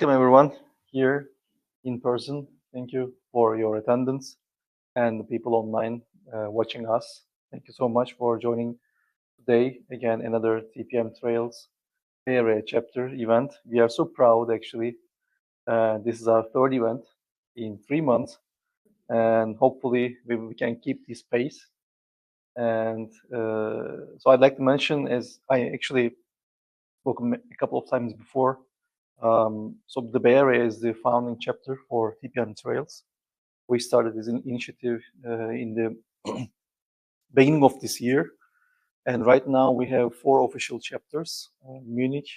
Welcome everyone here in person. Thank you for your attendance and the people online watching us. Thank you so much for joining today. Again, another TPM Trails Bay Area chapter event. We are so proud actually. This is our third event in 3 months, and hopefully we can keep this pace. And so I'd like to mention, as I actually spoke a couple of times before, so the Bay Area is the founding chapter for TPM Trails. We started this initiative in the beginning of this year, and right now we have 4 official chapters: Munich,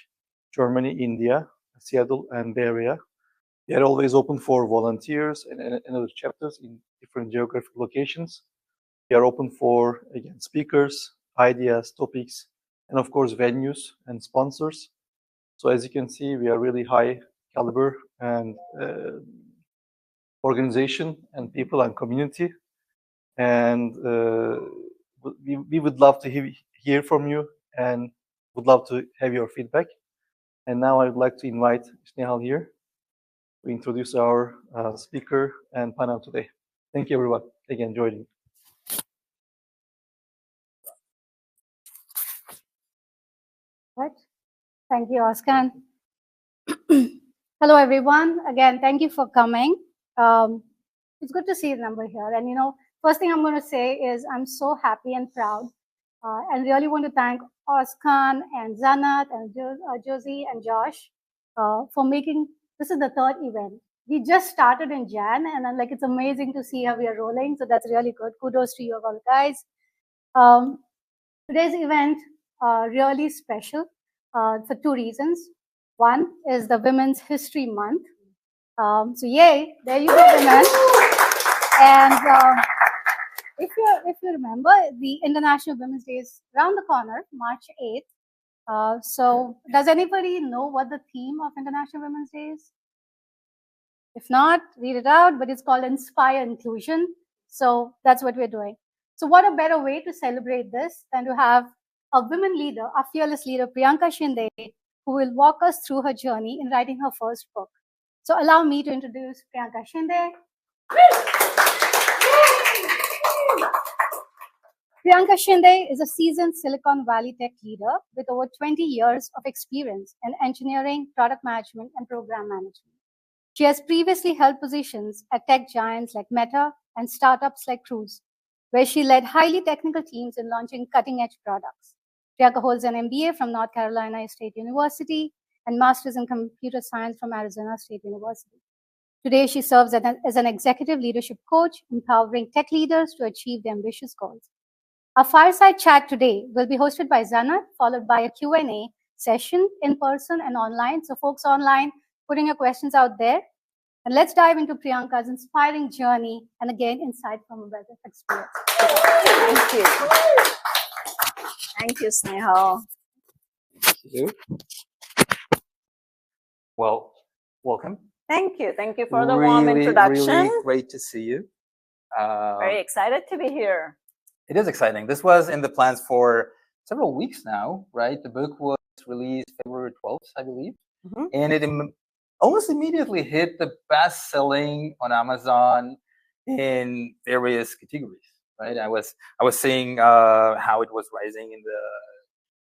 Germany, India, Seattle, and Bay Area. They are always open for volunteers and other chapters in different geographic locations. We are open for, again, speakers, ideas, topics, and of course venues and sponsors. So as you can see, we are really high caliber and organization and people and community. And we would love to hear from you and would love to have your feedback. And now I would like to invite Snehal here to introduce our speaker and panel today. Thank you everyone again joining. Right. Thank you, Oscar. Hello, everyone. Again, thank you for coming. It's good to see the number here. And, first thing I'm going to say is I'm so happy and proud and really want to thank Oscar and Zanat and Josie and Josh for making, this is the 3rd event. We just started in Jan, and it's amazing to see how we are rolling. So that's really good. Kudos to you all guys. Today's event really special for 2 reasons. One is the Women's History Month. So yay, there you go, women. And if you remember, the International Women's Day is around the corner, March 8th. So does anybody know what the theme of International Women's Day is? If not, read it out, but it's called Inspire Inclusion. So that's what we're doing. So what a better way to celebrate this than to have a women leader, our fearless leader, Priyanka Shinde, who will walk us through her journey in writing her first book. So allow me to introduce Priyanka Shinde. Priyanka Shinde is a seasoned Silicon Valley tech leader with over 20 years of experience in engineering, product management, and program management. She has previously held positions at tech giants like Meta and startups like Cruise, where she led highly technical teams in launching cutting-edge products. Priyanka holds an MBA from North Carolina State University and Master's in Computer Science from Arizona State University. Today, she serves as an executive leadership coach, empowering tech leaders to achieve their ambitious goals. Our fireside chat today will be hosted by Zanat, followed by a Q&A session in person and online. So folks online, putting your questions out there. And let's dive into Priyanka's inspiring journey and again, insight from a wealth of experience. Thank you. Thank you, Snehal. Thank you. Well, welcome. Thank you. Thank you for the warm introduction. Really great to see you. Very excited to be here. It is exciting. This was in the plans for several weeks now, right? The book was released February 12th, I believe. Mm-hmm. And it almost immediately hit the best-selling on Amazon in various categories, right? I was seeing how it was rising in the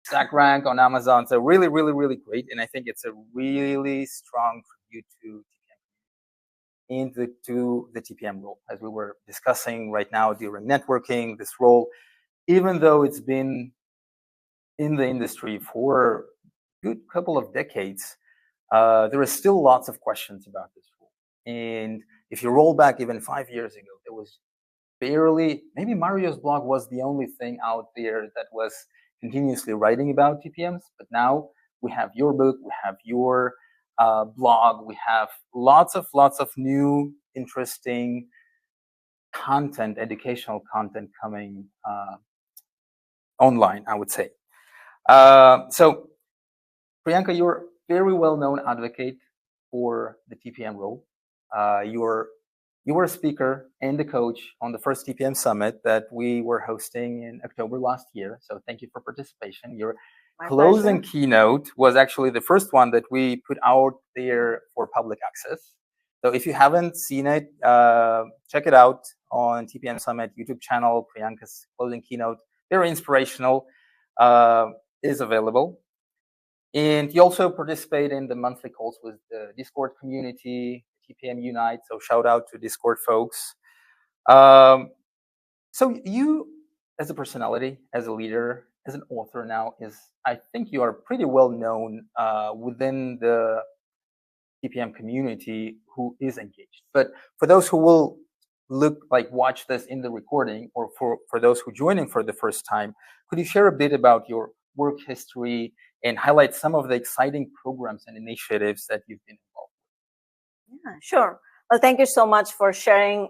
stack rank on Amazon. So really, really, really great. And I think it's a really strong tribute to the TPM role, as we were discussing right now during networking. This role, even though it's been in the industry for a good couple of decades, there is still lots of questions about this role. And if you roll back even 5 years ago, there was barely, maybe Mario's blog was the only thing out there that was continuously writing about TPMs. But now we have your book, we have your blog, we have lots of new, interesting content, educational content coming online, I would say. So, Priyanka, you're a very well-known advocate for the TPM role. You were a speaker and the coach on the first TPM summit that we were hosting in October last year. So thank you for participation. You're closing keynote was actually the first one that we put out there for public access. So if you haven't seen it, check it out on TPM Summit YouTube channel. Priyanka's closing keynote, very inspirational, is available. And you also participate in the monthly calls with the Discord community, TPM Unite. So shout out to Discord folks. So you, as a personality, as a leader, as an author now, I think you are pretty well known within the TPM community who is engaged. But for those who will watch this in the recording, or for those who joining for the first time, could you share a bit about your work history and highlight some of the exciting programs and initiatives that you've been involved with? Yeah, sure. Well, thank you so much for sharing,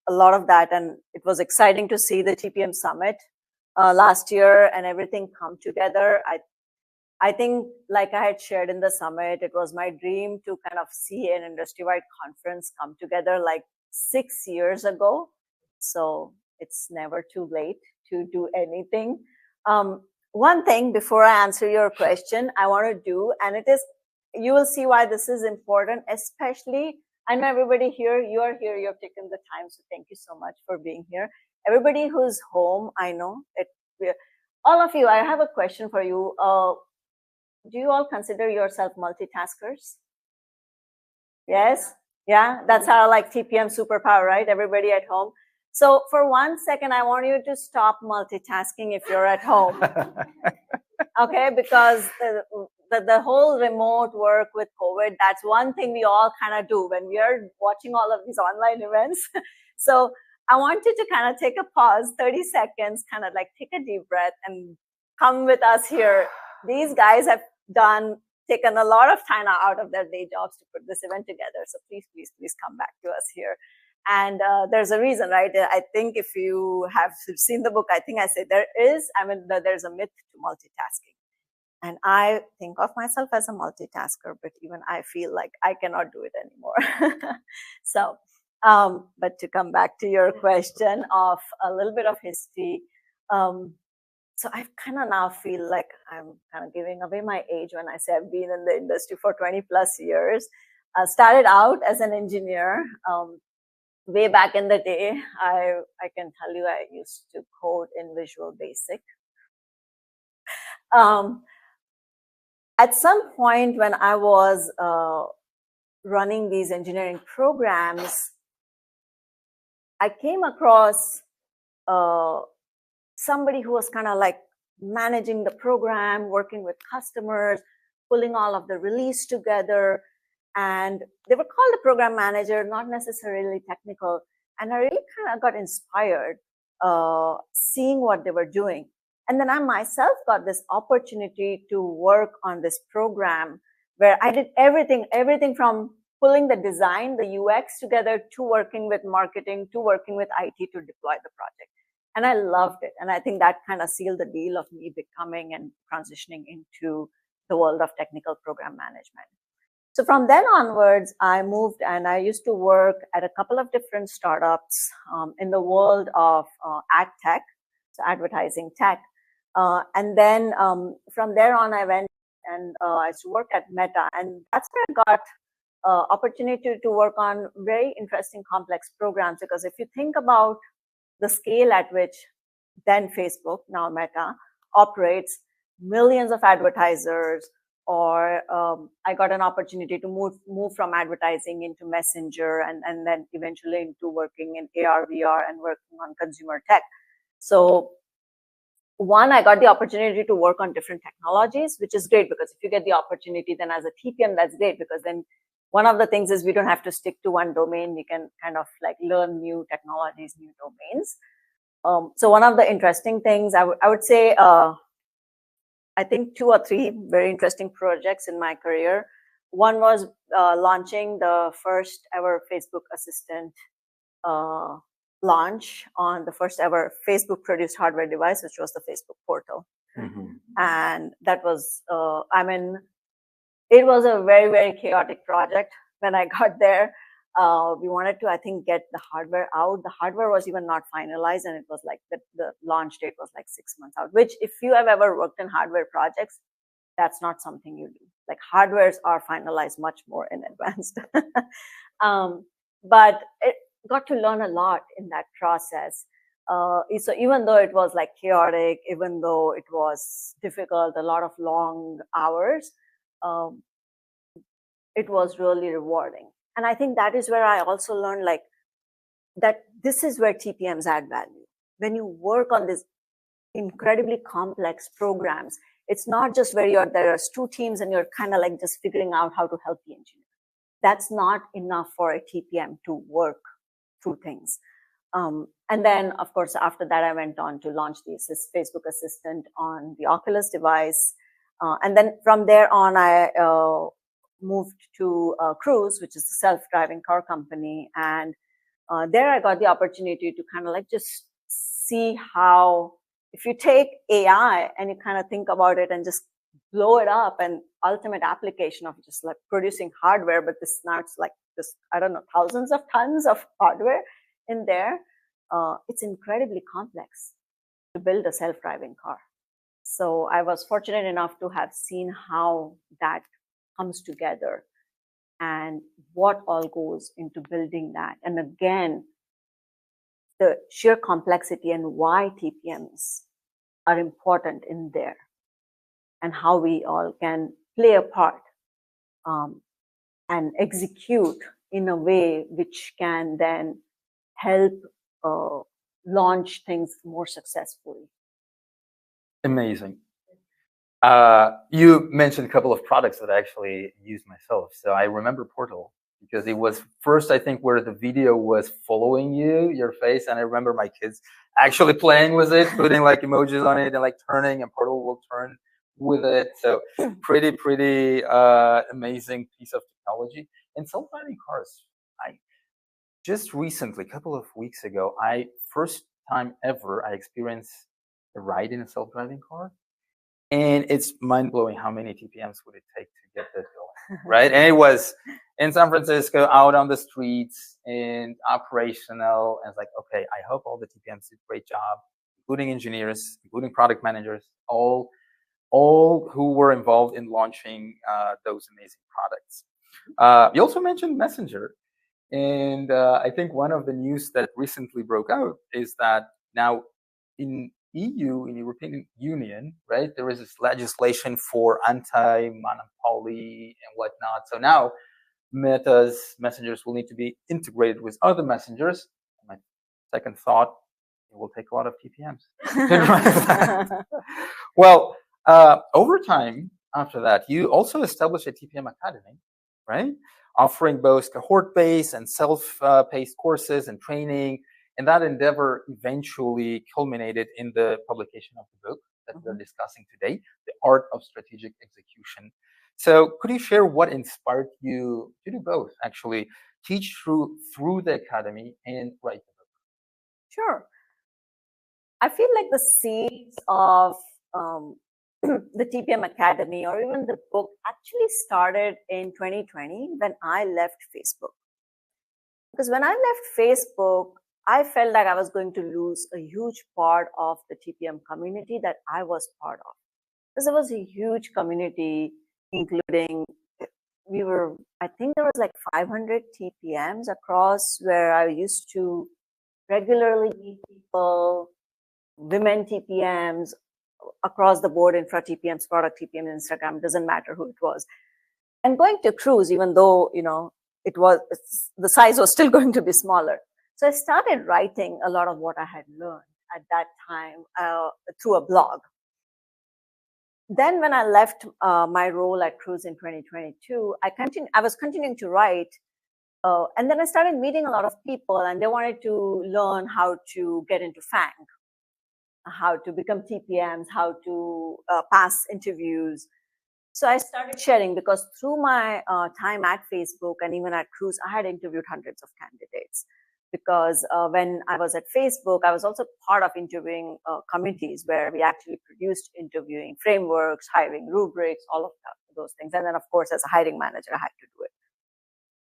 a lot of that. And it was exciting to see the TPM Summit last year and everything come together. I think, like I had shared in the summit, it was my dream to kind of see an industry-wide conference come together like 6 years ago. So it's never too late to do anything. One thing before I answer your question, I want to do, and you will see why this is important, especially, I know everybody here, you are here, you have taken the time, so thank you so much for being here. Everybody who's home, I know, all of you, I have a question for you. Do you all consider yourself multitaskers? Yes? Yeah, that's our TPM superpower, right? Everybody at home. So for 1 second, I want you to stop multitasking if you're at home. Okay, because the whole remote work with COVID, that's one thing we all kind of do when we are watching all of these online events. So I want you to kind of take a pause, 30 seconds, kind of take a deep breath and come with us here. These guys have taken a lot of time out of their day jobs to put this event together. So please, please, please come back to us here. And there's a reason, right? I think if you have seen the book, I think I said there's a myth to multitasking. And I think of myself as a multitasker, but even I feel like I cannot do it anymore. So, but to come back to your question of a little bit of history, so I kind of now feel like I'm kind of giving away my age when I say I've been in the industry for 20 plus years. I started out as an engineer. Way back in the day, I can tell you I used to code in Visual Basic. At some point when I was running these engineering programs, I came across somebody who was kind of managing the program, working with customers, pulling all of the release together. And they were called a program manager, not necessarily technical. And I really kind of got inspired seeing what they were doing. And then I myself got this opportunity to work on this program where I did everything from pulling the design, the UX together, to working with marketing, to working with IT to deploy the project. And I loved it. And I think that kind of sealed the deal of me becoming and transitioning into the world of technical program management. So from then onwards, I moved and I used to work at a couple of different startups in the world of ad tech, so advertising tech. And then from there on, I went and I used to work at Meta. And that's where I got opportunity to work on very interesting, complex programs. Because if you think about the scale at which then Facebook, now Meta, operates, millions of advertisers, or I got an opportunity to move from advertising into Messenger and then eventually into working in AR, VR and working on consumer tech. So one, I got the opportunity to work on different technologies, which is great because if you get the opportunity, then as a TPM, that's great because then one of the things is we don't have to stick to one domain. We can kind of learn new technologies, new domains. So one of the interesting things I would say, I think 2 or 3 very interesting projects in my career. One was launching the first ever Facebook Assistant launch on the first ever Facebook produced hardware device, which was the Facebook portal. Mm-hmm. And that was, it was a very, very chaotic project when I got there. We wanted to, I think, get the hardware out. The hardware was even not finalized, and it was like the launch date was like 6 months out, which if you have ever worked in hardware projects, that's not something you do. Like hardwares are finalized much more in advance. But it got to learn a lot in that process. So even though it was like chaotic, even though it was difficult, a lot of long hours, it was really rewarding. And I think that is where I also learned like that this is where TPMs add value. When you work on these incredibly complex programs, it's not just where there's two teams and you're kind of like just figuring out how to help the engineer. That's not enough for a TPM to work through things. And then, of course, after that, I went on to launch the Facebook Assistant on the Oculus device. And then from there on, I moved to Cruise, which is a self-driving car company. And there I got the opportunity to kind of like just see how, if you take AI and you kind of think about it and just blow it up, and ultimate application of just like producing hardware, but this now it's like this, I don't know, thousands of tons of hardware in there. It's incredibly complex to build a self-driving car. So I was fortunate enough to have seen how that comes together and what all goes into building that. And again, the sheer complexity and why TPMs are important in there and how we all can play a part and execute in a way which can then help launch things more successfully. Amazing. You mentioned a couple of products that I actually used myself. So I remember Portal because it was first, I think, where the video was following your face. And I remember my kids actually playing with it, putting like emojis on it and like turning, and Portal will turn with it. So pretty amazing piece of technology. And self-driving cars, I just recently, a couple of weeks ago, first time ever, I experienced a ride in a self-driving car. And it's mind-blowing how many TPMs would it take to get that going, right? And it was in San Francisco, out on the streets and operational. And it's like, okay, I hope all the TPMs did a great job, including engineers, including product managers, all who were involved in launching those amazing products. You also mentioned Messenger. And I think one of the news that recently broke out is that now in EU, in European Union, right, there is this legislation for anti-monopoly and whatnot. So now Meta's messengers will need to be integrated with other messengers. My second thought, it will take a lot of TPMs. Well, over time after that, you also established a TPM Academy, right? Offering both cohort-based and self-paced courses and training. And that endeavor eventually culminated in the publication of the book that we're discussing today, The Art of Strategic Execution. So could you share what inspired you to do both, actually, teach through the academy and write the book? Sure. I feel like the seeds of the TPM Academy or even the book actually started in 2020 when I left Facebook. Because when I left Facebook, I felt like I was going to lose a huge part of the TPM community that I was part of. Because there was a huge community, including, I think there was like 500 TPMs across where I used to regularly meet people, women TPMs, across the board, infra TPMs, product TPMs, Instagram, doesn't matter who it was. And going to Cruise, even though, the size was still going to be smaller. So I started writing a lot of what I had learned at that time through a blog. Then when I left my role at Cruise in 2022, I was continuing to write. And then I started meeting a lot of people, and they wanted to learn how to get into FANG, how to become TPMs, how to pass interviews. So I started sharing because through my time at Facebook and even at Cruise, I had interviewed hundreds of candidates. Because when I was at Facebook, I was also part of interviewing committees where we actually produced interviewing frameworks, hiring rubrics, all of those things. And then, of course, as a hiring manager, I had to do it.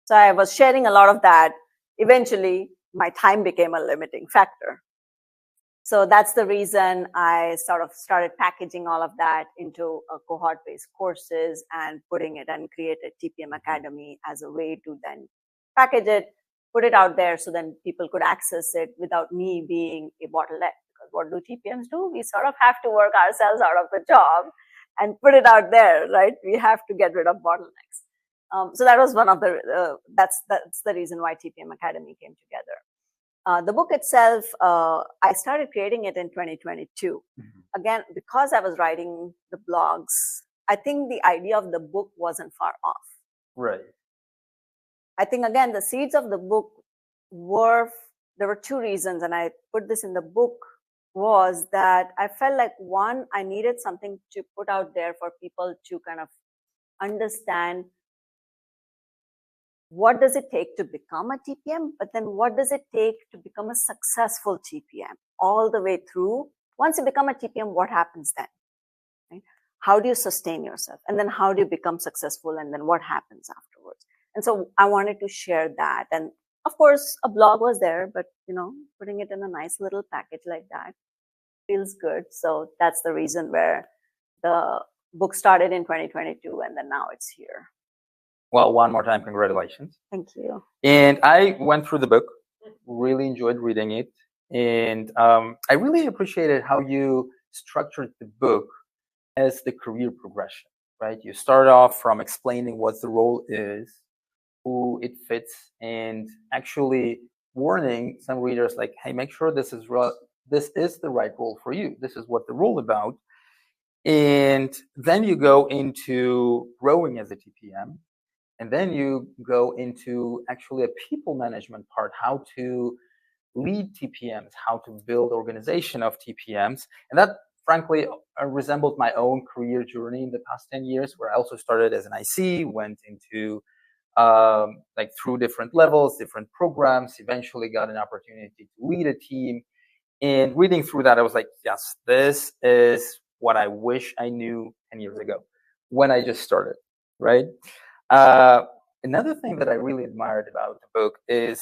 So I was sharing a lot of that. Eventually, my time became a limiting factor. So that's the reason I sort of started packaging all of that into a cohort-based courses and putting it and created TPM Academy as a way to then package it, put it out there so then people could access it without me being a bottleneck. Because what do TPMs do? We sort of have to work ourselves out of the job and put it out there, right? We have to get rid of bottlenecks. So that was one of the, that's the reason why TPM Academy came together. The book itself, I started creating it in 2022. Again, because I was writing the blogs, I think the idea of the book wasn't far off. Right. I think, again, the seeds of the book were, there were two reasons, and I put this in the book, was that I felt like, one, I needed something to put out there for people to kind of understand what does it take to become a TPM, but then what does it take to become a successful TPM all the way through. Once you become a TPM, what happens then? Right? How do you sustain yourself? And then how do you become successful? And then what happens afterwards? And so I wanted to share that. And of course, a blog was there, but putting it in a nice little package like that feels good. So that's the reason where the book started in 2022, and then now it's here. Well, one more time, congratulations. Thank you. And I went through the book, really enjoyed reading it. And I really appreciated how you structured the book as the career progression, right? You start off from explaining what the role is, who it fits, and actually warning some readers like, hey, make sure this is the right role for you. This is what the role about. And then you go into growing as a TPM. And then you go into actually a people management part, how to lead TPMs, how to build organization of TPMs. And that, frankly, resembled my own career journey in the past 10 years, where I also started as an IC, went into through different levels, different programs, eventually got an opportunity to lead a team. And reading through that, I was like, yes, this is what I wish I knew 10 years ago when I just started, right? Another thing that I really admired about the book is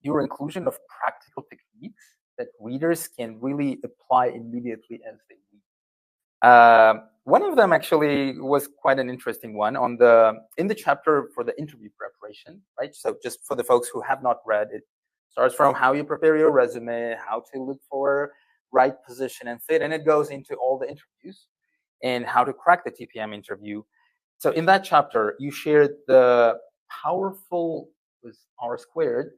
your inclusion of practical techniques that readers can really apply immediately as they read. One of them actually was quite an interesting one in the chapter for the interview preparation, right? So just for the folks who have not read, it starts from how you prepare your resume, how to look for right position and fit, and it goes into all the interviews and how to crack the TPM interview. So in that chapter, you shared the powerful, with R squared,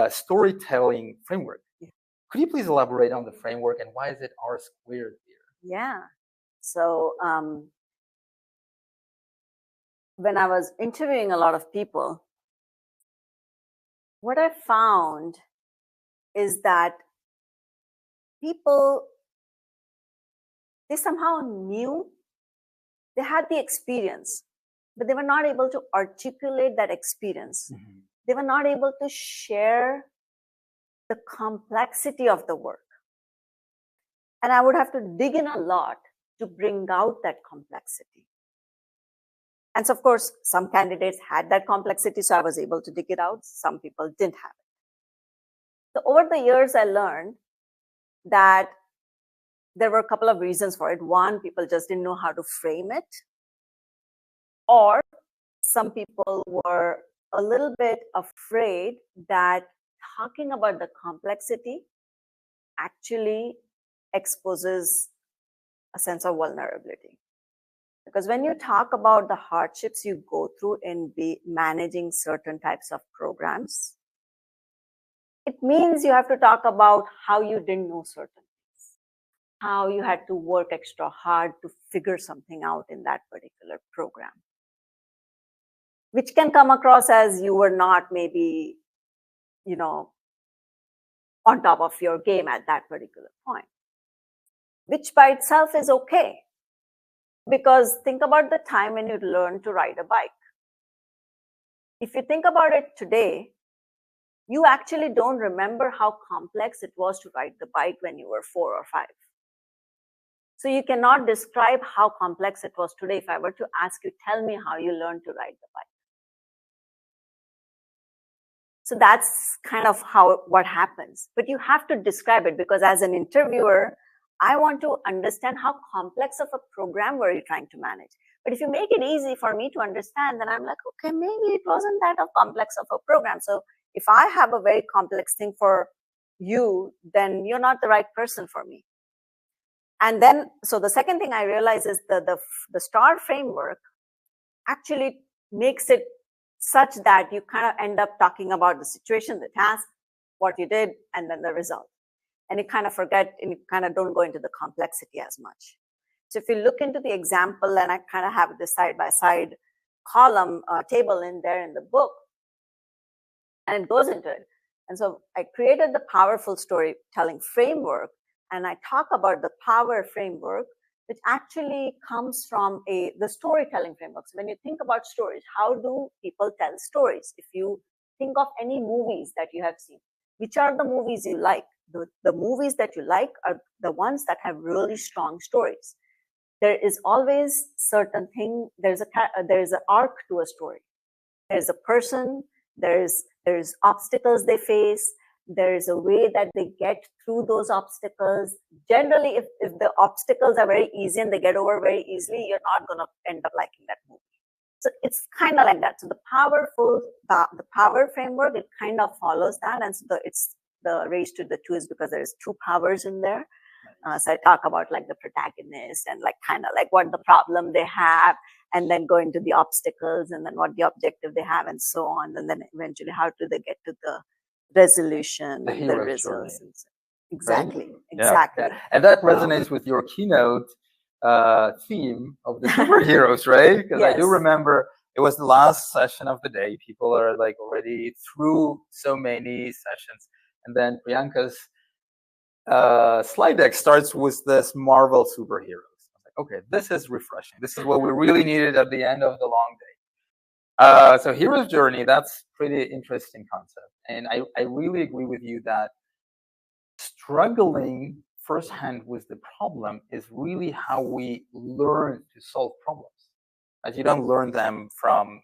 storytelling framework. Could you please elaborate on the framework and why is it R squared here? Yeah. So when I was interviewing a lot of people, what I found is that people, they somehow knew, they had the experience, but they were not able to articulate that experience. Mm-hmm. They were not able to share the complexity of the work. And I would have to dig in a lot to bring out that complexity. And so, of course, some candidates had that complexity, so I was able to dig it out. Some people didn't have it. So over the years, I learned that there were a couple of reasons for it. One, people just didn't know how to frame it. Or some people were a little bit afraid that talking about the complexity actually exposes a sense of vulnerability. Because when you talk about the hardships you go through in managing certain types of programs, it means you have to talk about how you didn't know certain things, how you had to work extra hard to figure something out in that particular program, which can come across as you were not maybe, on top of your game at that particular point, which by itself is okay. Because think about the time when you learned to ride a bike. If you think about it today, you actually don't remember how complex it was to ride the bike when you were 4 or 5. So you cannot describe how complex it was today. If I were to ask you, tell me how you learned to ride the bike. So that's kind of what happens. But you have to describe it, because as an interviewer, I want to understand how complex of a program were you trying to manage. But if you make it easy for me to understand, then I'm like, okay, maybe it wasn't that complex of a program. So if I have a very complex thing for you, then you're not the right person for me. And then, so the second thing I realize is the STAR framework actually makes it such that you kind of end up talking about the situation, the task, what you did, and then the result. And you kind of forget, and you kind of don't go into the complexity as much. So if you look into the example, and I kind of have the side-by-side column table in there in the book, and it goes into it. And so I created the powerful storytelling framework, and I talk about the power framework, which actually comes from the storytelling framework. So when you think about stories, how do people tell stories? If you think of any movies that you have seen, which are the movies you like? The movies that you like are the ones that have really strong stories. There is always certain thing. There's an arc to a story. There's a person. There's obstacles they face. There is a way that they get through those obstacles. Generally, if the obstacles are very easy and they get over very easily, you're not going to end up liking that movie. So it's kind of like that. So the power framework, it kind of follows that. And so it's the race to the two is because there's two powers in there. So I talk about like the protagonist and like kind of like what the problem they have, and then go into the obstacles, and then what the objective they have, and so on. And then eventually how do they get to the resolution, The and the hero's results. journey, Exactly, right? exactly. Yeah. And that resonates with your keynote theme of the superheroes, right? Because I do Yes. remember it was the last session of the day. People are like already through so many sessions. And then Priyanka's slide deck starts with this Marvel superheroes. I was like, okay, this is refreshing. This is what we really needed at the end of the long day. So hero's journey, that's pretty interesting concept. And I really agree with you that struggling firsthand with the problem is really how we learn to solve problems. As you don't learn them from,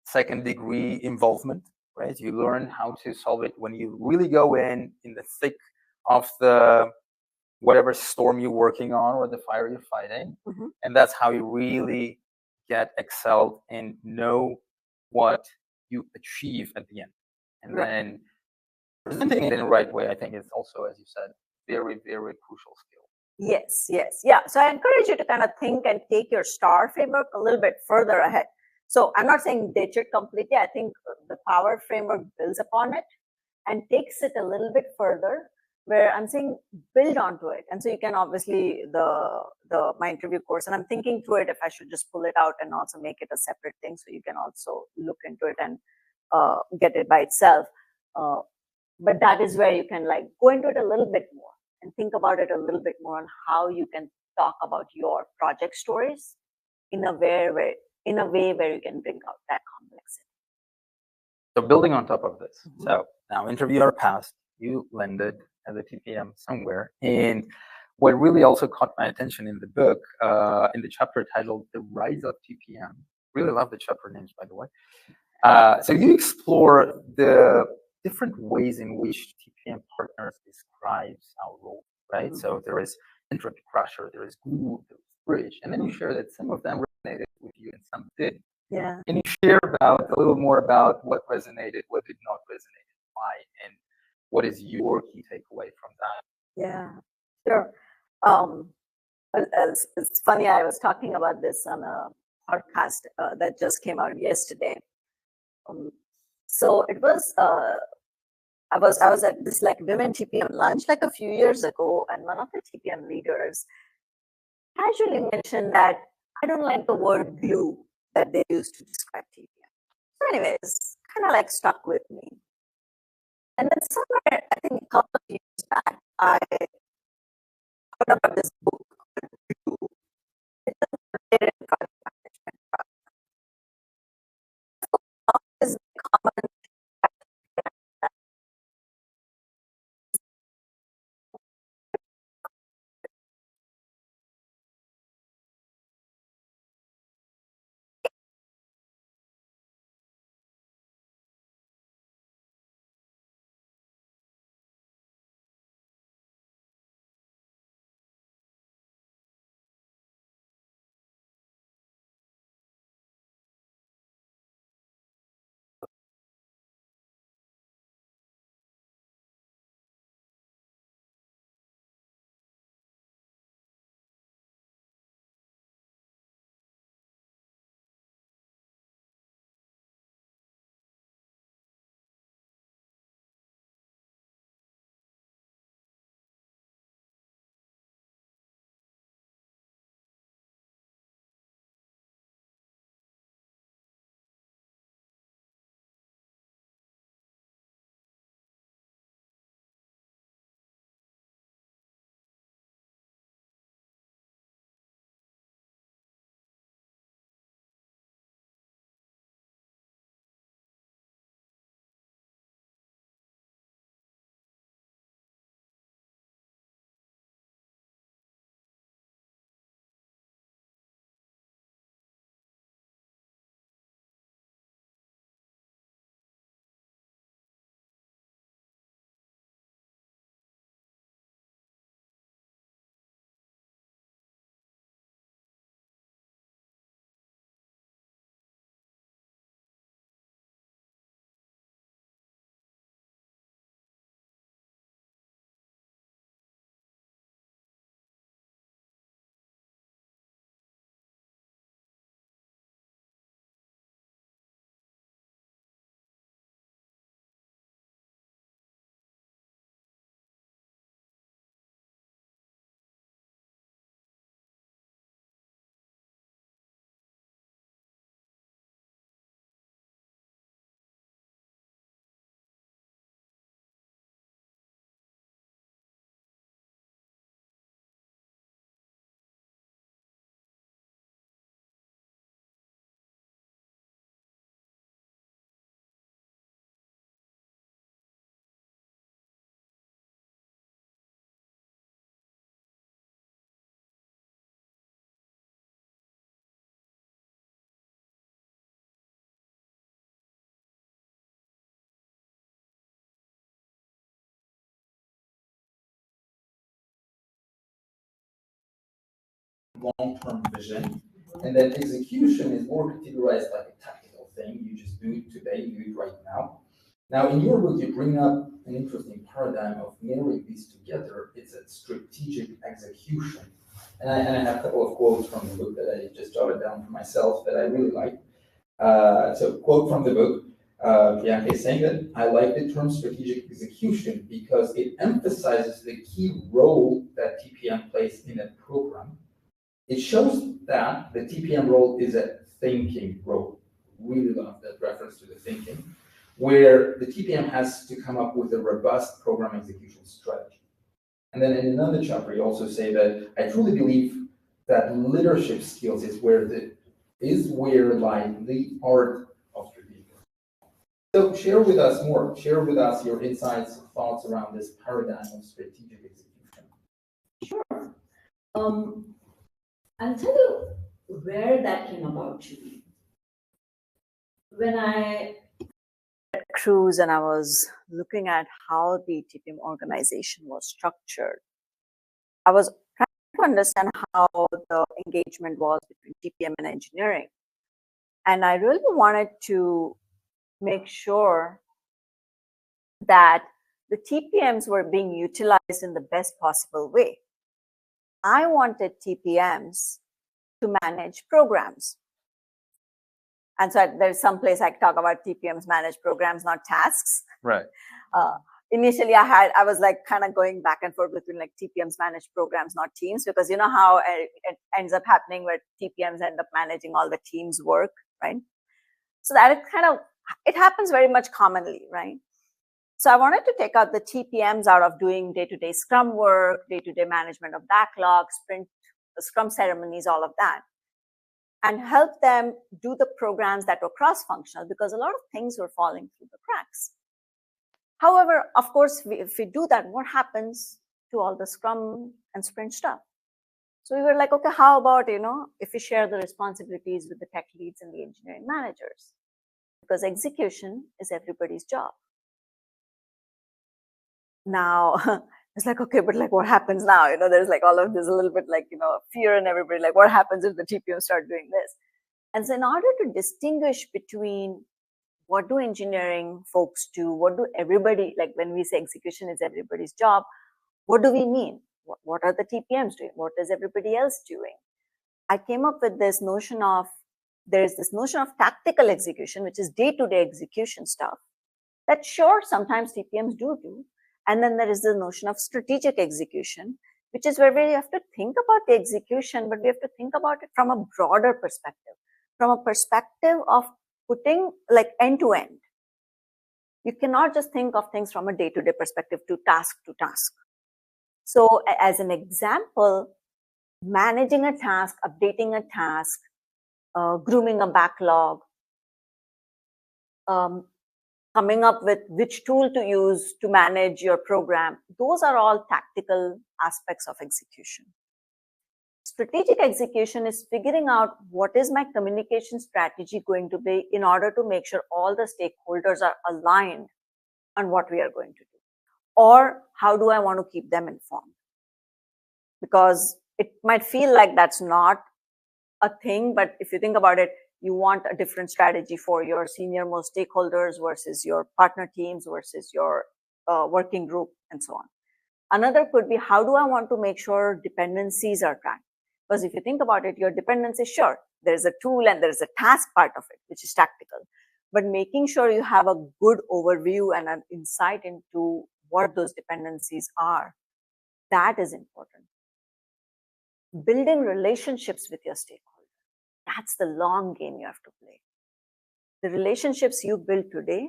second degree involvement, right? You learn how to solve it when you really go in the thick of the whatever storm you're working on or the fire you're fighting. Mm-hmm. And that's how you really get excelled and know what you achieve at the end. And then presenting it in the right way, I think, is also, as you said, very, very crucial skill. Yes, yes. Yeah. So I encourage you to kind of think and take your STAR framework a little bit further ahead. So I'm not saying ditch it completely. I think the power framework builds upon it and takes it a little bit further, where I'm saying build onto it. And so you can obviously my interview course, and I'm thinking through it if I should just pull it out and also make it a separate thing, so you can also look into it and get it by itself. But that is where you can like go into it a little bit more and think about it a little bit more on how you can talk about your project stories in a way where you can bring out that complexity. So building on top of this, so now interviewer passed, you landed as a TPM somewhere, and what really also caught my attention in the book, in the chapter titled "The Rise of TPM," really love the chapter names, by the way. So you explore the different ways in which TPM partners describes our role, right? So there is entropy crusher, there is glue, there is bridge, and then you share that some of them resonated with you and some did. Yeah. Can you share a little more about what resonated, what did not resonate, why, and what is your key takeaway from that? Yeah, sure. It's funny, I was talking about this on a podcast that just came out yesterday. So it was I was at this like women TPM lunch like a few years ago, and one of the TPM leaders casually mentioned that I don't like the word glue that they use to describe TPM. So anyways, kind of like stuck with me. And then somewhere, I think a couple of years back, I heard about this book. It is common long-term vision, and then execution is more categorized like a tactical thing. You just do it today, you do it right now. Now, in your book, you bring up an interesting paradigm of marrying these together. It's a strategic execution. And I have a couple of quotes from the book that I just jotted down for myself that I really like. So, quote from the book, Priyanka is saying that I like the term strategic execution because it emphasizes the key role that TPM plays in a program. It shows that the TPM role is a thinking role. Really love that reference to the thinking, where the TPM has to come up with a robust program execution strategy. And then in another chapter, you also say that I truly believe that leadership skills is where lie the art of strategic. So share with us more. Share with us your insights, thoughts around this paradigm of strategic execution. Sure. I'll tell you where that came about to me. When I cruise and I was looking at how the TPM organization was structured, I was trying to understand how the engagement was between TPM and engineering. And I really wanted to make sure that the TPMs were being utilized in the best possible way. I wanted TPMs to manage programs. And so there's some place I talk about TPMs manage programs, not tasks. Right. Initially, I was like kind of going back and forth between like TPMs manage programs, not teams, because you know how it ends up happening where TPMs end up managing all the teams' work, right? So that it happens very much commonly, right? So I wanted to take out the TPMs out of doing day-to-day Scrum work, day-to-day management of backlogs, sprint, Scrum ceremonies, all of that, and help them do the programs that were cross-functional because a lot of things were falling through the cracks. However, of course, if we do that, what happens to all the Scrum and sprint stuff? So we were like, okay, how about, if we share the responsibilities with the tech leads and the engineering managers? Because execution is everybody's job. Now, it's like, okay, but like what happens now? There's like all of this a little bit like, fear in everybody, like what happens if the TPM start doing this? And so in order to distinguish between what do engineering folks do, what do everybody, like when we say execution is everybody's job, what do we mean? What are the TPMs doing? What is everybody else doing? I came up with this notion of, there's this notion of tactical execution, which is day-to-day execution stuff that sure, sometimes TPMs do. And then there is the notion of strategic execution, which is where we have to think about the execution, but we have to think about it from a broader perspective, from a perspective of putting like end to end. You cannot just think of things from a day-to-day perspective to task. So as an example, managing a task, updating a task, grooming a backlog, coming up with which tool to use to manage your program, those are all tactical aspects of execution. Strategic execution is figuring out what is my communication strategy going to be in order to make sure all the stakeholders are aligned on what we are going to do. Or how do I want to keep them informed? Because it might feel like that's not a thing, but if you think about it, you want a different strategy for your senior most stakeholders versus your partner teams versus your working group and so on. Another could be, how do I want to make sure dependencies are tracked? Because if you think about it, your dependencies, sure, there's a tool and there's a task part of it, which is tactical. But making sure you have a good overview and an insight into what those dependencies are, that is important. Building relationships with your stakeholders. That's the long game you have to play. The relationships you build today,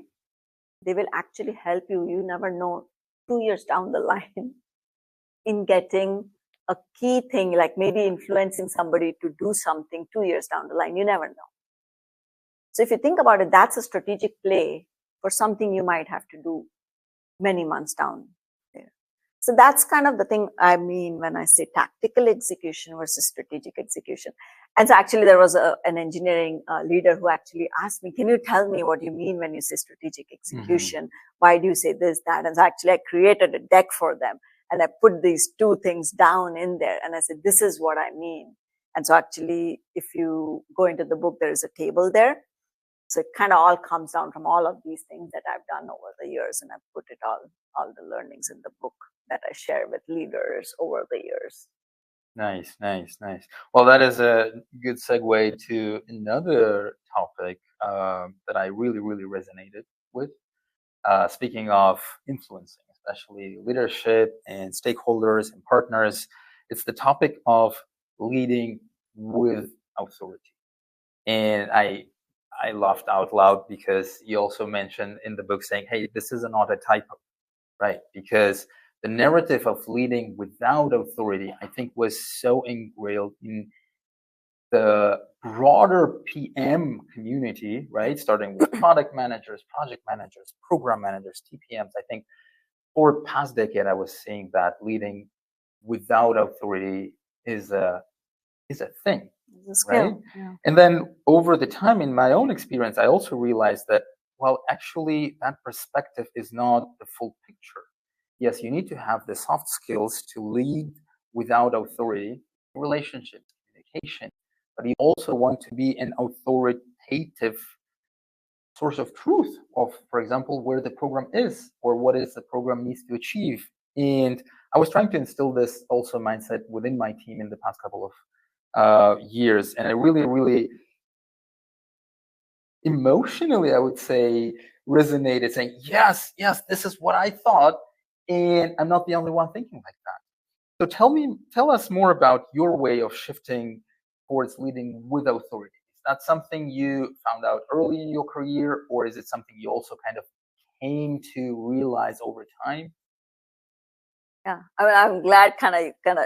they will actually help you. You never know 2 years down the line in getting a key thing, like maybe influencing somebody to do something 2 years down the line. You never know. So if you think about it, that's a strategic play for something you might have to do many months down there. So that's kind of the thing I mean when I say tactical execution versus strategic execution. And so actually there was an engineering leader who actually asked me, can you tell me what you mean when you say strategic execution? Why do you say this, that? And so actually I created a deck for them and I put these two things down in there. And I said, this is what I mean. And so actually, if you go into the book, there is a table there. So it kind of all comes down from all of these things that I've done over the years, and I've put it all the learnings in the book that I share with leaders over the years. Nice, nice, nice. Well, that is a good segue to another topic that I really, really resonated with. Speaking of influencing, especially leadership and stakeholders and partners, it's the topic of leading with authority. And I laughed out loud because you also mentioned in the book saying, hey, this is not a typo, right? Because the narrative of leading without authority, I think, was so ingrained in the broader PM community, right? Starting with product managers, project managers, program managers, TPMs. I think for past decade, I was seeing that leading without authority is a thing, right? Yeah. And then over the time, in my own experience, I also realized that, well, actually, that perspective is not the full picture. Yes, you need to have the soft skills to lead without authority, relationships, communication, but you also want to be an authoritative source of truth of, for example, where the program is or what is the program needs to achieve. And I was trying to instill this also mindset within my team in the past couple of years, and I really, really emotionally, I would say, resonated, saying, yes, yes, this is what I thought, and I'm not the only one thinking like that. So tell us more about your way of shifting towards leading with authority. Is that something you found out early in your career, or is it something you also kind of came to realize over time? Yeah, I mean, I'm glad kind of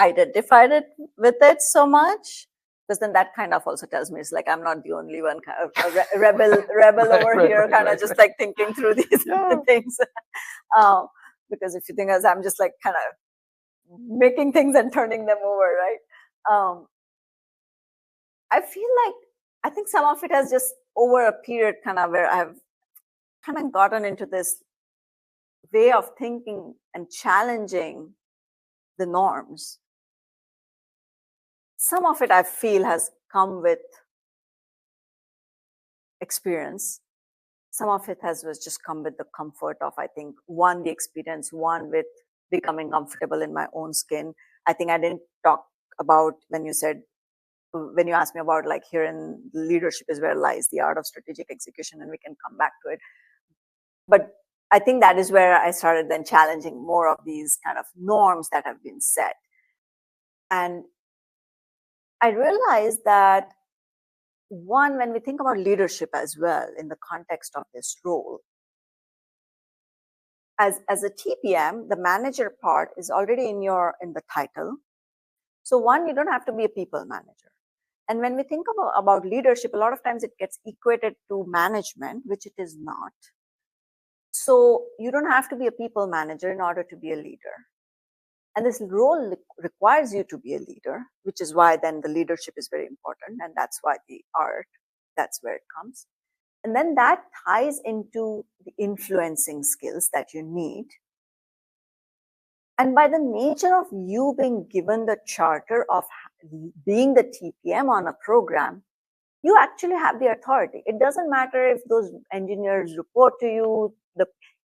identified it with it so much, because then that kind of also tells me it's like I'm not the only one kind of a rebel over here, kind of just like thinking through these things. Because if you think as I'm just like kind of making things and turning them over, right? I feel like I think some of it has just over a period kind of where I've kind of gotten into this way of thinking and challenging the norms. Some of it I feel has come with experience. Some of it was just come with the comfort of, I think, one, the experience, one with becoming comfortable in my own skin. I think I didn't talk about when you asked me about like here in leadership is where lies the art of strategic execution, and we can come back to it. But I think that is where I started then challenging more of these kind of norms that have been set. And I realized that one, when we think about leadership as well in the context of this role, as a TPM, the manager part is already in the title. So one, you don't have to be a people manager. And when we think about leadership, a lot of times it gets equated to management, which it is not. So you don't have to be a people manager in order to be a leader. And this role requires you to be a leader, which is why then the leadership is very important. And that's why the art, that's where it comes. And then that ties into the influencing skills that you need. And by the nature of you being given the charter of being the TPM on a program, you actually have the authority. It doesn't matter if those engineers report to you,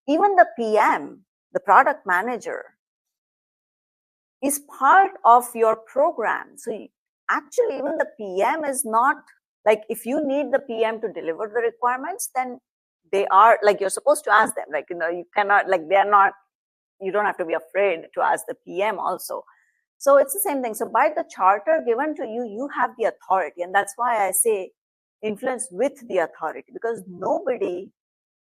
even the PM, the product manager, is part of your program. So actually, even the PM is not like, if you need the PM to deliver the requirements, then they are like, you're supposed to ask them. Like, you cannot, like, they're not, you don't have to be afraid to ask the PM also. So it's the same thing. So by the charter given to you, you have the authority. And that's why I say influence with the authority, because nobody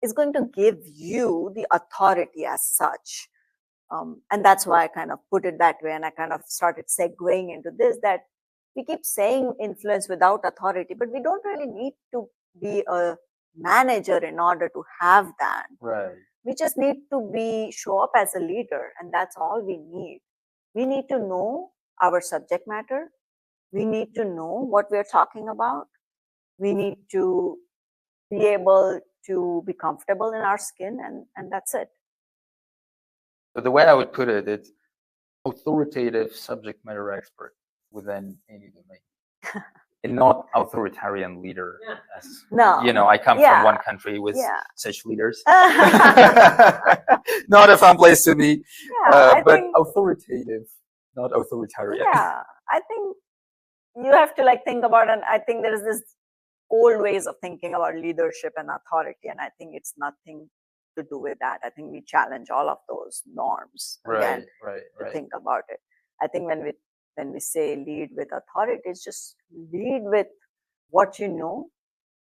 is going to give you the authority as such. And that's why I kind of put it that way. And I kind of started segueing into this, that we keep saying influence without authority, but we don't really need to be a manager in order to have that. Right. We just need to show up as a leader, and that's all we need. We need to know our subject matter. We need to know what we're talking about. We need to be able to be comfortable in our skin, and that's it. So the way I would put it, it's authoritative subject matter expert. within any domain. And not authoritarian leader, as No. you know, I come from Yeah. one country with Yeah. such leaders. Yeah, Not a fun place to be, I but think, authoritative, not authoritarian. yeah, I think you have to like think about, and I think there is this old ways of thinking about leadership and authority, and I think it's nothing to do with that. I think we challenge all of those norms again to think about it. I think when we say lead with authority, it's just lead with what you know,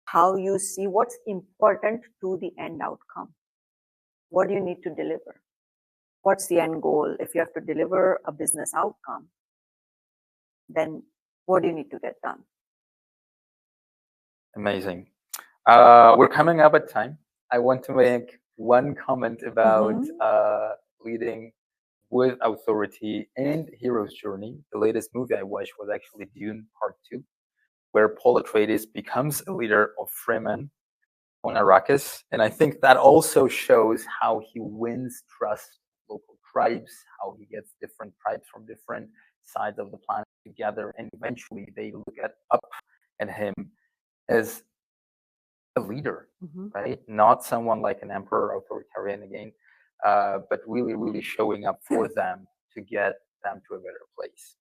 how you see what's important to the end outcome. What do you need to deliver? What's the end goal? If you have to deliver a business outcome, then what do you need to get done? Amazing. We're coming up at time. I want to make one comment about leading with authority and hero's journey. The latest movie I watched was actually Dune Part 2, where Paul Atreides becomes a leader of Fremen on Arrakis. And I think that also shows how he wins trust of local tribes, how he gets different tribes from different sides of the planet together, and eventually they look up at him as a leader, right? Not someone like an emperor, authoritarian again, but really, really showing up for them to get them to a better place.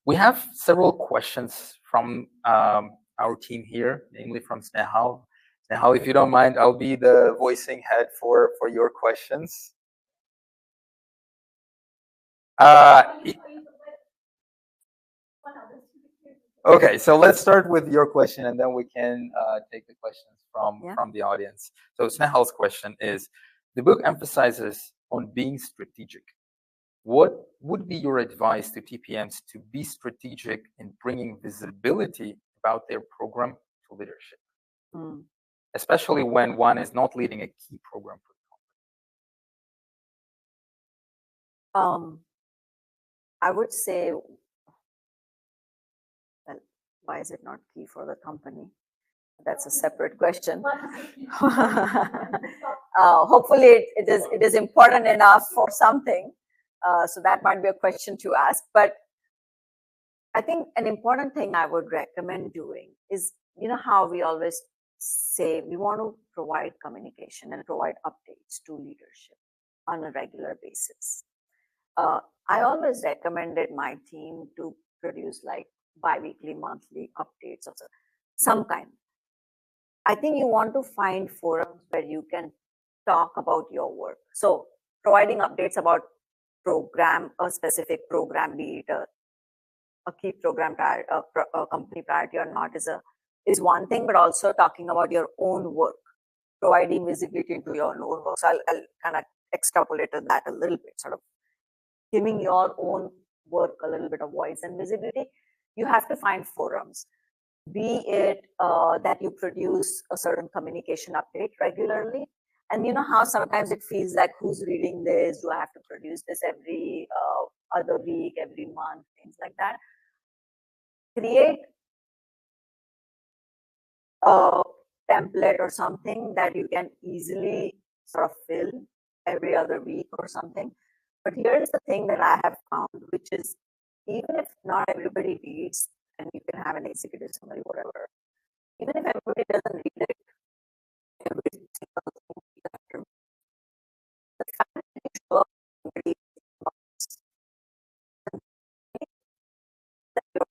We have several questions from our team here, namely from Snehal. Snehal, if you don't mind, I'll be the voicing head for your questions. Okay, so let's start with your question, and then we can take the questions from the audience. So Snehal's question is, the book emphasizes on being strategic. What would be your advice to TPMs to be strategic in bringing visibility about their program to leadership, especially when one is not leading a key program for the company? I would say, well, why is it not key for the company? That's a separate question. Hopefully, it is important enough for something. So that might be a question to ask. But I think an important thing I would recommend doing is, you know, how we always say we want to provide communication and provide updates to leadership on a regular basis. I always recommended my team to produce like bi-weekly, monthly updates of some kind. I think you want to find forums where you can talk about your work. So providing updates about a specific program, be it a key program, a company priority or not, is one thing, but also talking about your own work, providing visibility into your own work. So I'll kind of extrapolate that a little bit, sort of giving your own work a little bit of voice and visibility. You have to find forums. Be it that you produce a certain communication update regularly. And you know how sometimes it feels like, who's reading this? Do I have to produce this every other week, every month, things like that? Create a template or something that you can easily sort of fill every other week or something. But here's the thing that I have found, which is, even if not everybody reads, and you can have an executive summary, whatever, even if everybody doesn't read it, every single thing you have to, the fact that you show up every month, that you're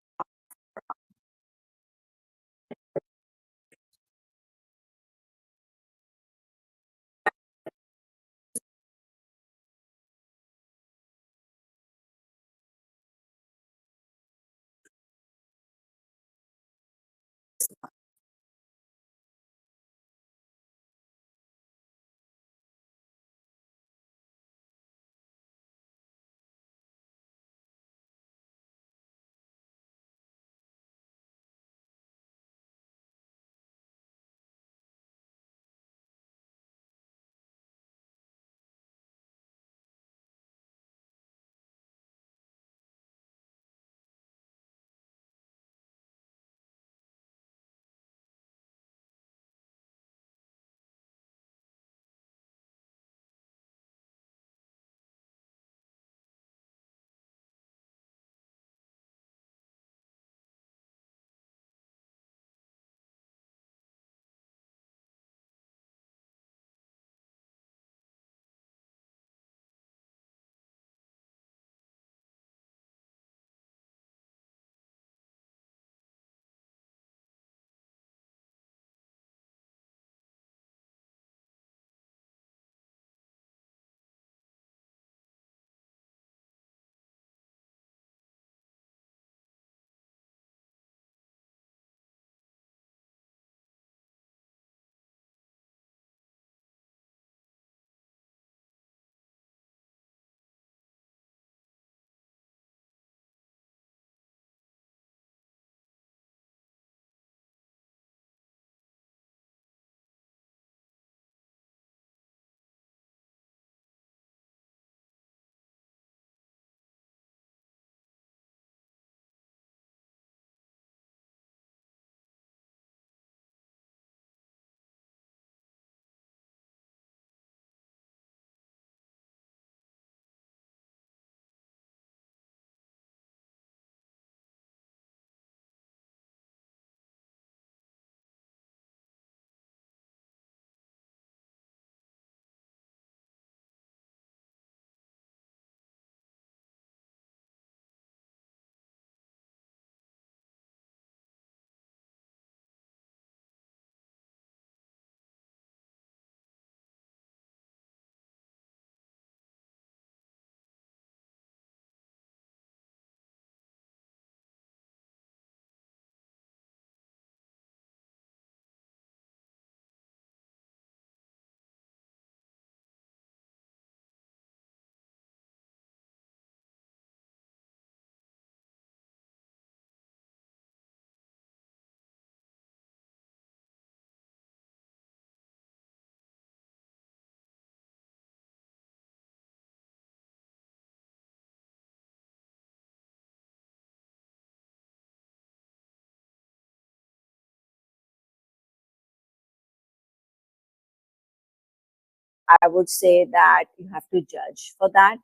I would say that you have to judge for that.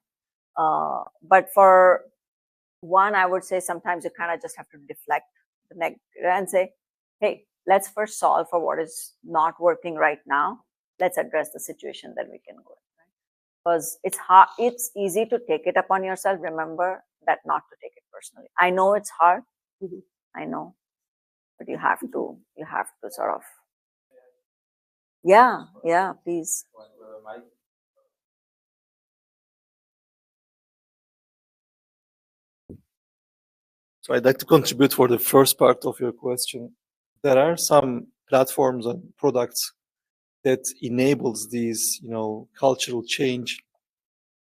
But for one, I would say sometimes you kind of just have to deflect the negative and say, hey, let's first solve for what is not working right now. Let's address the situation, then we can go. Because it's hard, it's easy to take it upon yourself. Remember that not to take it personally. I know it's hard. I know, but you have to sort of, yeah, please. So I'd like to contribute for the first part of your question. There are some platforms and products that enables these, cultural change,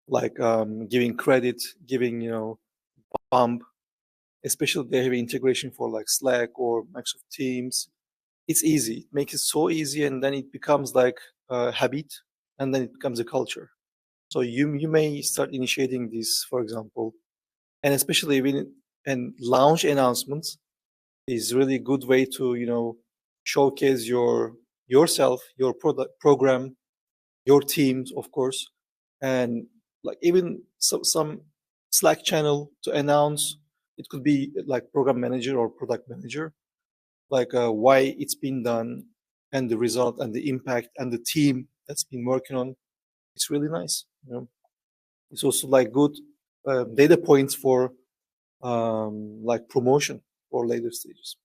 like giving credit, giving, bump, especially they have integration for like Slack or Microsoft Teams. It's easy. It makes it so easy, and then it becomes like a habit, and then it becomes a culture. So you may start initiating this, for example, and especially when and launch announcements is really good way to showcase yourself, your product program, your teams, of course, and like even some Slack channel to announce. It could be like program manager or product manager, like why it's been done and the result and the impact and the team that's been working on. It's really nice. It's also like good data points for like promotion for later stages.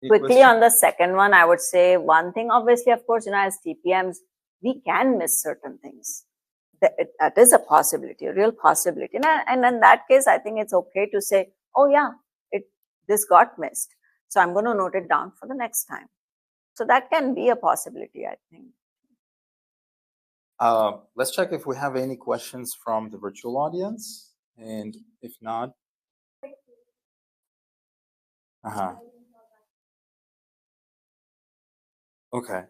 Quickly on the second one, I would say one thing, obviously, of course, as TPMs, we can miss certain things. That is a possibility, a real possibility. And in that case, I think it's okay to say, oh yeah, this got missed. So I'm going to note it down for the next time. So that can be a possibility, I think. Let's check if we have any questions from the virtual audience. And if not, Okay.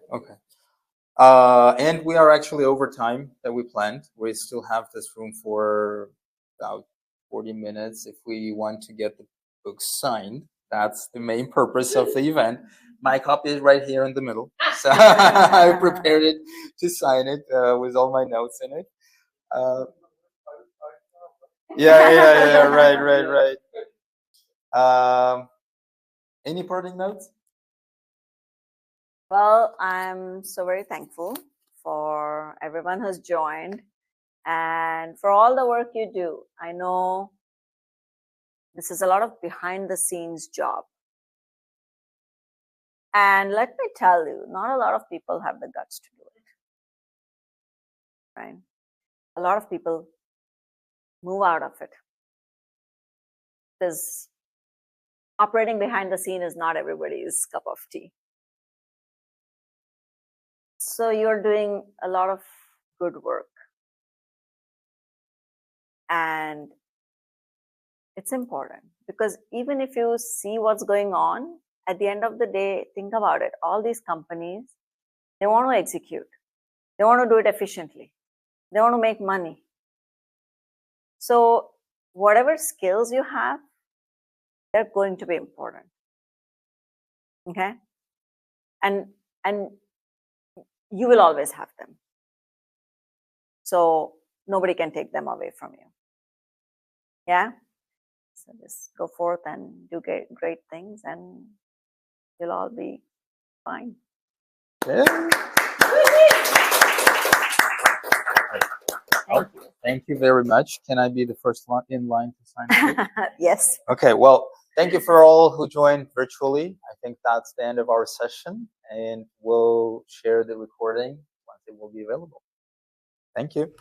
And we are actually over time that we planned. We still have this room for about 40 minutes if we want to get the book signed. That's the main purpose of the event. My copy is right here in the middle. So I prepared it to sign it with all my notes in it. Yeah, right. Any parting notes? Well, I'm so very thankful for everyone who's joined and for all the work you do. I know this is a lot of behind the scenes job. And let me tell you, not a lot of people have the guts to do it. Right? A lot of people move out of it. Because operating behind the scene is not everybody's cup of tea. So you're doing a lot of good work. And it's important because even if you see what's going on, at the end of the day, think about it. All these companies, they want to execute. They want to do it efficiently. They want to make money. So whatever skills you have, they're going to be important. Okay? And you will always have them. So nobody can take them away from you. Yeah? So just go forth and do great things and you'll all be fine. Yeah. Thank you very much. Can I be the first one in line to sign? Yes. Okay, well, thank you for all who joined virtually. I think that's the end of our session, and we'll share the recording once it will be available. Thank you.